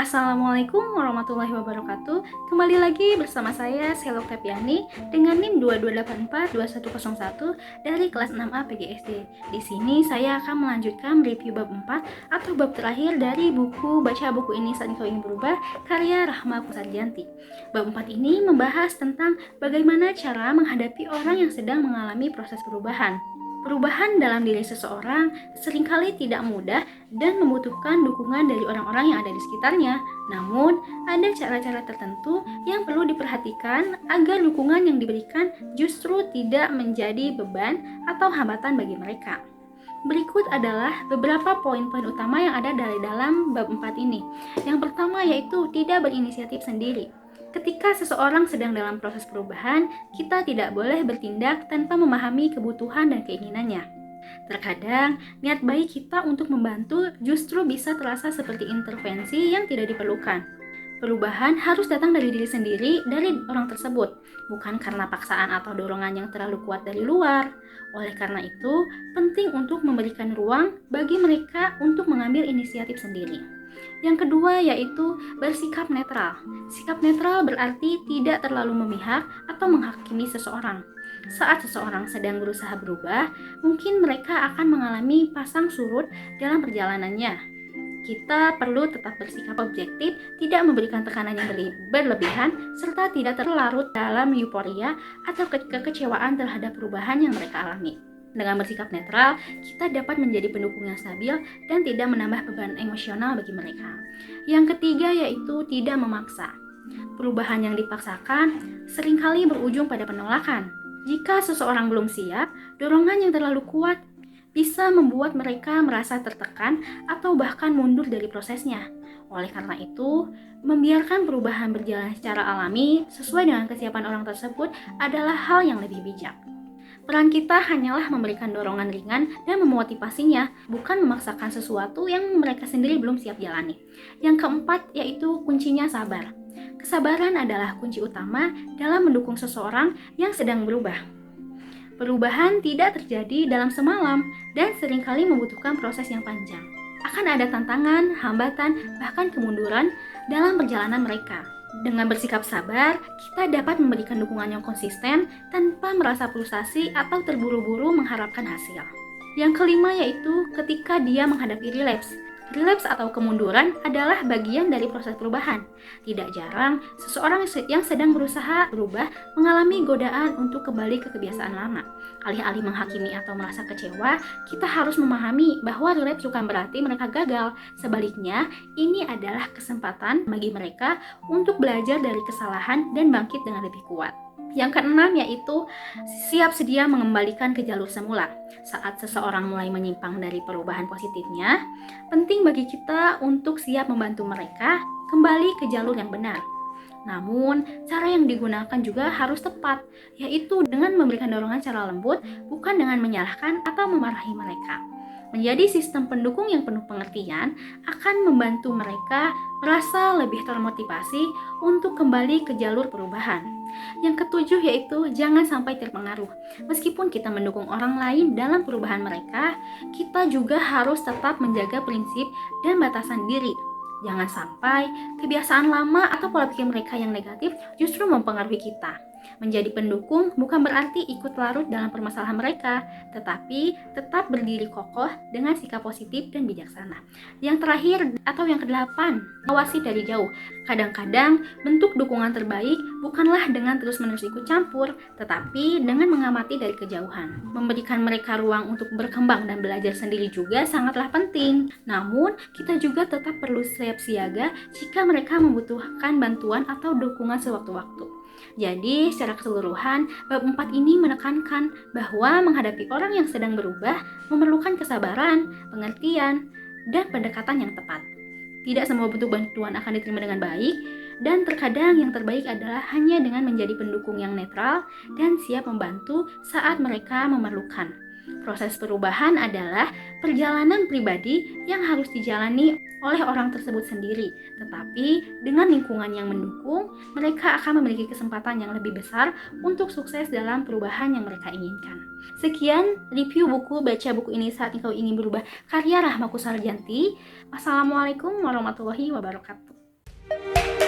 Assalamualaikum warahmatullahi wabarakatuh. Kembali lagi bersama saya Selok Tepiani dengan NIM 22842101 dari kelas 6A PGSD. Di sini saya akan melanjutkan review bab 4 atau bab terakhir dari buku Baca Buku Ini Saat Engkau Ingin Berubah karya Rahma Kusarjanti. Bab 4 ini membahas tentang bagaimana cara menghadapi orang yang sedang mengalami proses perubahan. Perubahan dalam diri seseorang seringkali tidak mudah dan membutuhkan dukungan dari orang-orang yang ada di sekitarnya. Namun, ada cara-cara tertentu yang perlu diperhatikan agar dukungan yang diberikan justru tidak menjadi beban atau hambatan bagi mereka. Berikut adalah beberapa poin-poin utama yang ada dari dalam bab 4 ini. Yang pertama yaitu tidak berinisiatif sendiri. Ketika seseorang sedang dalam proses perubahan, kita tidak boleh bertindak tanpa memahami kebutuhan dan keinginannya. Terkadang, niat baik kita untuk membantu justru bisa terasa seperti intervensi yang tidak diperlukan. Perubahan harus datang dari diri sendiri, dari orang tersebut, bukan karena paksaan atau dorongan yang terlalu kuat dari luar. Oleh karena itu, penting untuk memberikan ruang bagi mereka untuk mengambil inisiatif sendiri. Yang kedua yaitu bersikap netral. Sikap netral berarti tidak terlalu memihak atau menghakimi seseorang. Saat seseorang sedang berusaha berubah, mungkin mereka akan mengalami pasang surut dalam perjalanannya. Kita perlu tetap bersikap objektif, tidak memberikan tekanan yang berlebihan, serta tidak terlarut dalam euforia atau kekecewaan terhadap perubahan yang mereka alami. Dengan bersikap netral, kita dapat menjadi pendukung yang stabil dan tidak menambah beban emosional bagi mereka. Yang ketiga yaitu tidak memaksa. Perubahan yang dipaksakan seringkali berujung pada penolakan. Jika seseorang belum siap, dorongan yang terlalu kuat bisa membuat mereka merasa tertekan atau bahkan mundur dari prosesnya. Oleh karena itu, membiarkan perubahan berjalan secara alami sesuai dengan kesiapan orang tersebut adalah hal yang lebih bijak. Peran kita hanyalah memberikan dorongan ringan dan memotivasinya, bukan memaksakan sesuatu yang mereka sendiri belum siap jalani. Yang keempat yaitu kuncinya sabar. Kesabaran adalah kunci utama dalam mendukung seseorang yang sedang berubah. Perubahan tidak terjadi dalam semalam dan seringkali membutuhkan proses yang panjang. Akan ada tantangan, hambatan, bahkan kemunduran dalam perjalanan mereka. Dengan bersikap sabar, kita dapat memberikan dukungan yang konsisten tanpa merasa frustasi atau terburu-buru mengharapkan hasil. Yang kelima yaitu ketika dia menghadapi relapse. Relapse atau kemunduran adalah bagian dari proses perubahan. Tidak jarang, seseorang yang sedang berusaha berubah mengalami godaan untuk kembali ke kebiasaan lama. Alih-alih menghakimi atau merasa kecewa, kita harus memahami bahwa relapse bukan berarti mereka gagal. Sebaliknya, ini adalah kesempatan bagi mereka untuk belajar dari kesalahan dan bangkit dengan lebih kuat. Yang keenam yaitu siap sedia mengembalikan ke jalur semula. Saat seseorang mulai menyimpang dari perubahan positifnya, penting bagi kita untuk siap membantu mereka kembali ke jalur yang benar. Namun, cara yang digunakan juga harus tepat, yaitu dengan memberikan dorongan secara lembut, bukan dengan menyalahkan atau memarahi mereka. Menjadi sistem pendukung yang penuh pengertian akan membantu mereka merasa lebih termotivasi untuk kembali ke jalur perubahan. Yang ketujuh yaitu jangan sampai terpengaruh. Meskipun kita mendukung orang lain dalam perubahan mereka, kita juga harus tetap menjaga prinsip dan batasan diri. Jangan sampai kebiasaan lama atau pola pikir mereka yang negatif justru mempengaruhi kita. Menjadi pendukung bukan berarti ikut larut dalam permasalahan mereka, tetapi tetap berdiri kokoh dengan sikap positif dan bijaksana. Yang terakhir atau yang kedelapan, awasi dari jauh. Kadang-kadang bentuk dukungan terbaik bukanlah dengan terus-menerus ikut campur, tetapi dengan mengamati dari kejauhan. Memberikan mereka ruang untuk berkembang dan belajar sendiri juga sangatlah penting. Namun, kita juga tetap perlu siap siaga jika mereka membutuhkan bantuan atau dukungan sewaktu-waktu. Jadi, secara keseluruhan, bab 4 ini menekankan bahwa menghadapi orang yang sedang berubah memerlukan kesabaran, pengertian, dan pendekatan yang tepat. Tidak semua bentuk bantuan akan diterima dengan baik, dan terkadang yang terbaik adalah hanya dengan menjadi pendukung yang netral dan siap membantu saat mereka memerlukan. Proses perubahan adalah perjalanan pribadi yang harus dijalani oleh orang tersebut sendiri, tetapi dengan lingkungan yang mendukung, mereka akan memiliki kesempatan yang lebih besar untuk sukses dalam perubahan yang mereka inginkan. Sekian review buku Baca Buku Ini Saat Engkau Ingin Berubah karya Rahma Kusarjanti. Wassalamualaikum warahmatullahi wabarakatuh.